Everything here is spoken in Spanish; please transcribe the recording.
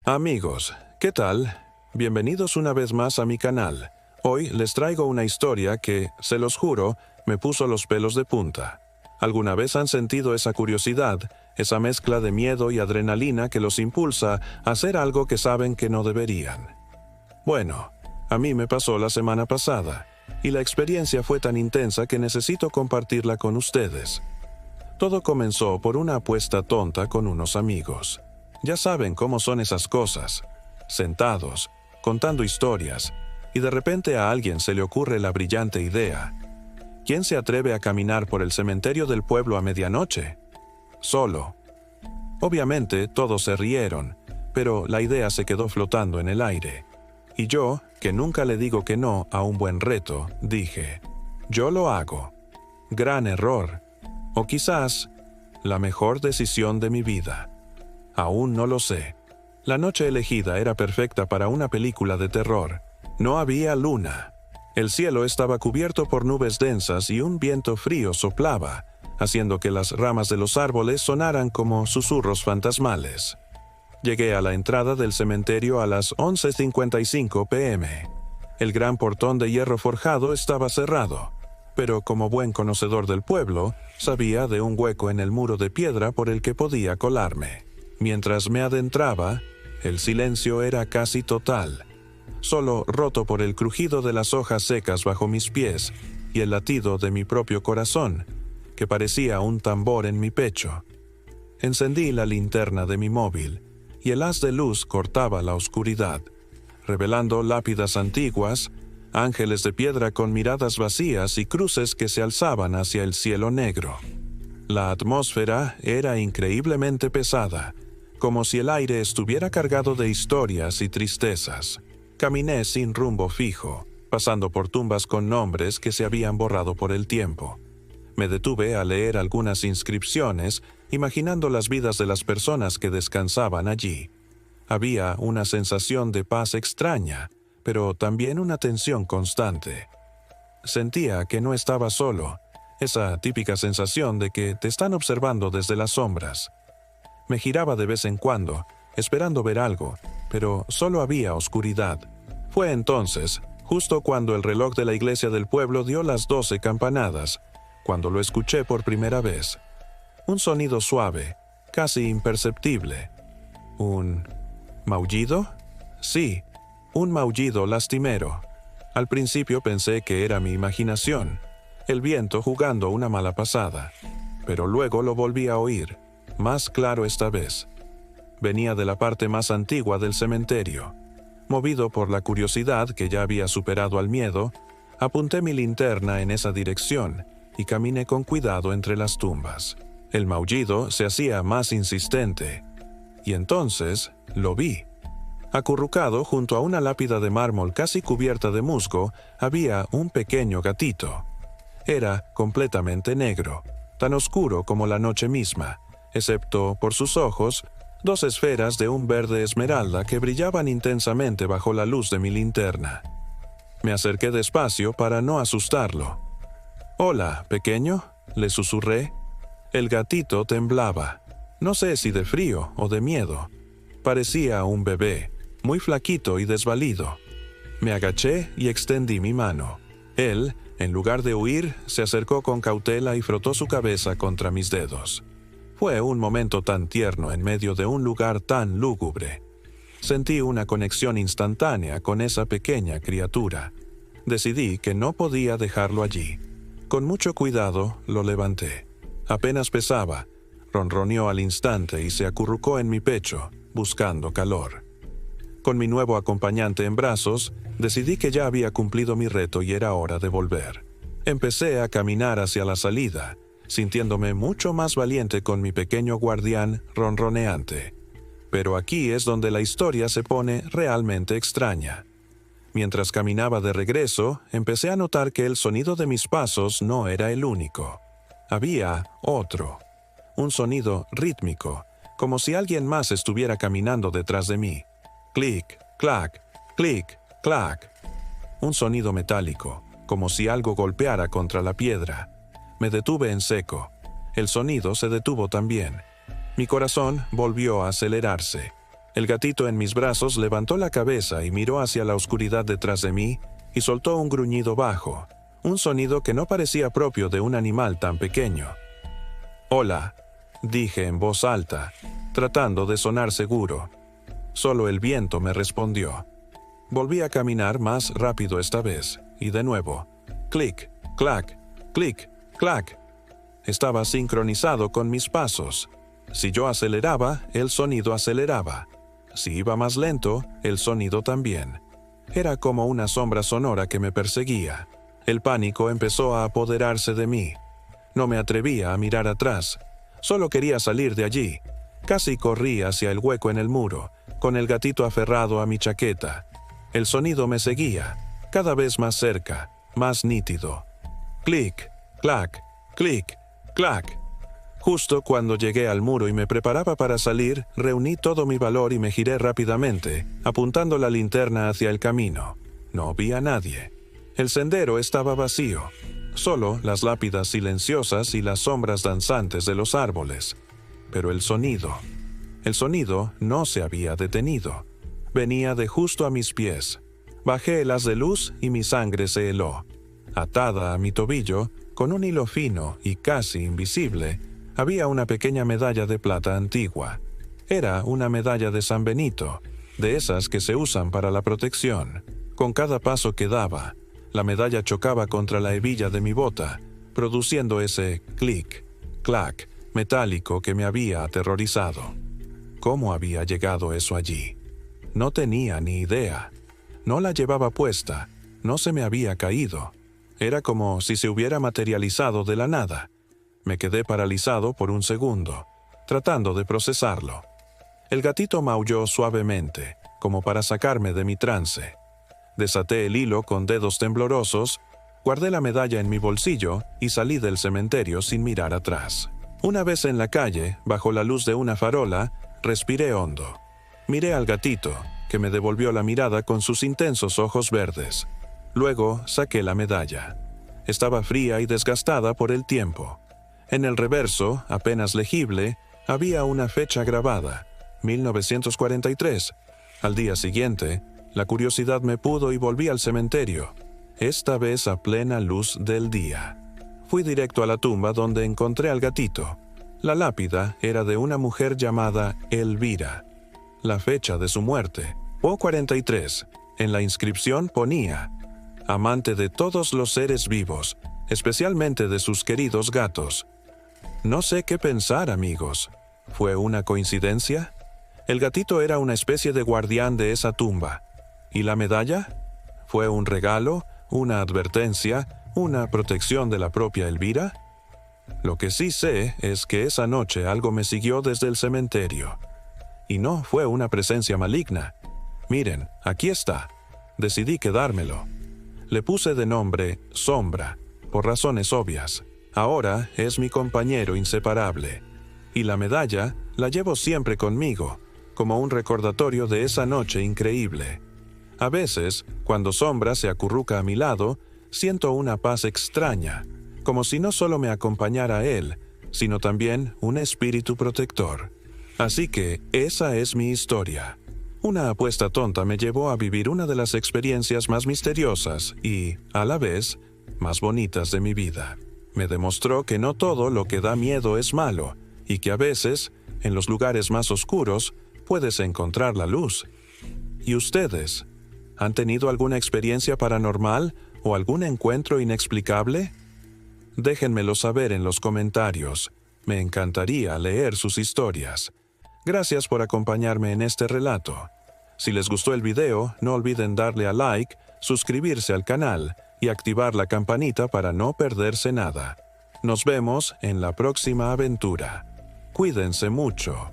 Amigos, ¿qué tal? Bienvenidos una vez más a mi canal. Hoy les traigo una historia que, se los juro, me puso los pelos de punta. ¿Alguna vez han sentido esa curiosidad, esa mezcla de miedo y adrenalina que los impulsa a hacer algo que saben que no deberían? Bueno, a mí me pasó la semana pasada, y la experiencia fue tan intensa que necesito compartirla con ustedes. Todo comenzó por una apuesta tonta con unos amigos. Ya saben cómo son esas cosas. Sentados, contando historias, y de repente a alguien se le ocurre la brillante idea. ¿Quién se atreve a caminar por el cementerio del pueblo a medianoche? Solo. Obviamente todos se rieron, pero la idea se quedó flotando en el aire. Y yo, que nunca le digo que no a un buen reto, dije, yo lo hago. Gran error. O quizás, la mejor decisión de mi vida. Aún no lo sé. La noche elegida era perfecta para una película de terror. No había luna. El cielo estaba cubierto por nubes densas y un viento frío soplaba, haciendo que las ramas de los árboles sonaran como susurros fantasmales. Llegué a la entrada del cementerio a las 11:55 p.m. El gran portón de hierro forjado estaba cerrado, pero como buen conocedor del pueblo, sabía de un hueco en el muro de piedra por el que podía colarme. Mientras me adentraba, el silencio era casi total, solo roto por el crujido de las hojas secas bajo mis pies y el latido de mi propio corazón, que parecía un tambor en mi pecho. Encendí la linterna de mi móvil, y el haz de luz cortaba la oscuridad, revelando lápidas antiguas, ángeles de piedra con miradas vacías y cruces que se alzaban hacia el cielo negro. La atmósfera era increíblemente pesada, como si el aire estuviera cargado de historias y tristezas. Caminé sin rumbo fijo, pasando por tumbas con nombres que se habían borrado por el tiempo. Me detuve a leer algunas inscripciones, imaginando las vidas de las personas que descansaban allí. Había una sensación de paz extraña, pero también una tensión constante. Sentía que no estaba solo, esa típica sensación de que te están observando desde las sombras. Me giraba de vez en cuando, esperando ver algo, pero solo había oscuridad. Fue entonces, justo cuando el reloj de la iglesia del pueblo dio las 12 campanadas, cuando lo escuché por primera vez. Un sonido suave, casi imperceptible. ¿Un maullido? Sí, un maullido lastimero. Al principio pensé que era mi imaginación, el viento jugando una mala pasada, pero luego lo volví a oír, más claro esta vez. Venía de la parte más antigua del cementerio. Movido por la curiosidad que ya había superado al miedo, apunté mi linterna en esa dirección y caminé con cuidado entre las tumbas. El maullido se hacía más insistente, y entonces lo vi. Acurrucado junto a una lápida de mármol casi cubierta de musgo, había un pequeño gatito. Era completamente negro, tan oscuro como la noche misma, excepto por sus ojos, 2 esferas de un verde esmeralda que brillaban intensamente bajo la luz de mi linterna. Me acerqué despacio para no asustarlo. «Hola, pequeño», le susurré. El gatito temblaba, no sé si de frío o de miedo. Parecía un bebé, muy flaquito y desvalido. Me agaché y extendí mi mano. Él, en lugar de huir, se acercó con cautela y frotó su cabeza contra mis dedos. Fue un momento tan tierno en medio de un lugar tan lúgubre. Sentí una conexión instantánea con esa pequeña criatura. Decidí que no podía dejarlo allí. Con mucho cuidado lo levanté. Apenas pesaba, ronroneó al instante y se acurrucó en mi pecho, buscando calor. Con mi nuevo acompañante en brazos, decidí que ya había cumplido mi reto y era hora de volver. Empecé a caminar hacia la salida, sintiéndome mucho más valiente con mi pequeño guardián ronroneante. Pero aquí es donde la historia se pone realmente extraña. Mientras caminaba de regreso, empecé a notar que el sonido de mis pasos no era el único. Había otro. Un sonido rítmico, como si alguien más estuviera caminando detrás de mí. Clic, clac, clic, clac. Un sonido metálico, como si algo golpeara contra la piedra. Me detuve en seco. El sonido se detuvo también. Mi corazón volvió a acelerarse. El gatito en mis brazos levantó la cabeza y miró hacia la oscuridad detrás de mí y soltó un gruñido bajo, un sonido que no parecía propio de un animal tan pequeño. «Hola», dije en voz alta, tratando de sonar seguro. Solo el viento me respondió. Volví a caminar más rápido esta vez, y de nuevo. Clic, clac, clic, clac. Estaba sincronizado con mis pasos. Si yo aceleraba, el sonido aceleraba. Si iba más lento, el sonido también. Era como una sombra sonora que me perseguía. El pánico empezó a apoderarse de mí. No me atrevía a mirar atrás. Solo quería salir de allí. Casi corrí hacia el hueco en el muro, con el gatito aferrado a mi chaqueta. El sonido me seguía, cada vez más cerca, más nítido. Clic, clac, clic, clac. Justo cuando llegué al muro y me preparaba para salir, reuní todo mi valor y me giré rápidamente, apuntando la linterna hacia el camino. No vi a nadie. El sendero estaba vacío. Solo las lápidas silenciosas y las sombras danzantes de los árboles. Pero el sonido no se había detenido. Venía de justo a mis pies. Bajé el haz de luz y mi sangre se heló. Atada a mi tobillo, con un hilo fino y casi invisible, había una pequeña medalla de plata antigua. Era una medalla de San Benito, de esas que se usan para la protección. Con cada paso que daba, la medalla chocaba contra la hebilla de mi bota, produciendo ese clic, clac, metálico que me había aterrorizado. ¿Cómo había llegado eso allí? No tenía ni idea. No la llevaba puesta, no se me había caído. Era como si se hubiera materializado de la nada. Me quedé paralizado por un segundo, tratando de procesarlo. El gatito maulló suavemente, como para sacarme de mi trance. Desaté el hilo con dedos temblorosos, guardé la medalla en mi bolsillo y salí del cementerio sin mirar atrás. Una vez en la calle, bajo la luz de una farola, respiré hondo. Miré al gatito, que me devolvió la mirada con sus intensos ojos verdes. Luego saqué la medalla. Estaba fría y desgastada por el tiempo. En el reverso, apenas legible, había una fecha grabada, 1943. Al día siguiente, la curiosidad me pudo y volví al cementerio, esta vez a plena luz del día. Fui directo a la tumba donde encontré al gatito. La lápida era de una mujer llamada Elvira. La fecha de su muerte, O43. En la inscripción ponía: amante de todos los seres vivos, especialmente de sus queridos gatos. No sé qué pensar, amigos. ¿Fue una coincidencia? El gatito era una especie de guardián de esa tumba. ¿Y la medalla? ¿Fue un regalo, una advertencia, una protección de la propia Elvira? Lo que sí sé es que esa noche algo me siguió desde el cementerio. Y no fue una presencia maligna. Miren, aquí está. Decidí quedármelo. Le puse de nombre Sombra, por razones obvias. Ahora es mi compañero inseparable. Y la medalla la llevo siempre conmigo, como un recordatorio de esa noche increíble. A veces, cuando Sombra se acurruca a mi lado, siento una paz extraña, como si no solo me acompañara él, sino también un espíritu protector. Así que esa es mi historia. Una apuesta tonta me llevó a vivir una de las experiencias más misteriosas y, a la vez, más bonitas de mi vida. Me demostró que no todo lo que da miedo es malo, y que a veces, en los lugares más oscuros, puedes encontrar la luz. ¿Y ustedes? ¿Han tenido alguna experiencia paranormal o algún encuentro inexplicable? Déjenmelo saber en los comentarios. Me encantaría leer sus historias. Gracias por acompañarme en este relato. Si les gustó el video, no olviden darle a like, suscribirse al canal y activar la campanita para no perderse nada. Nos vemos en la próxima aventura. Cuídense mucho.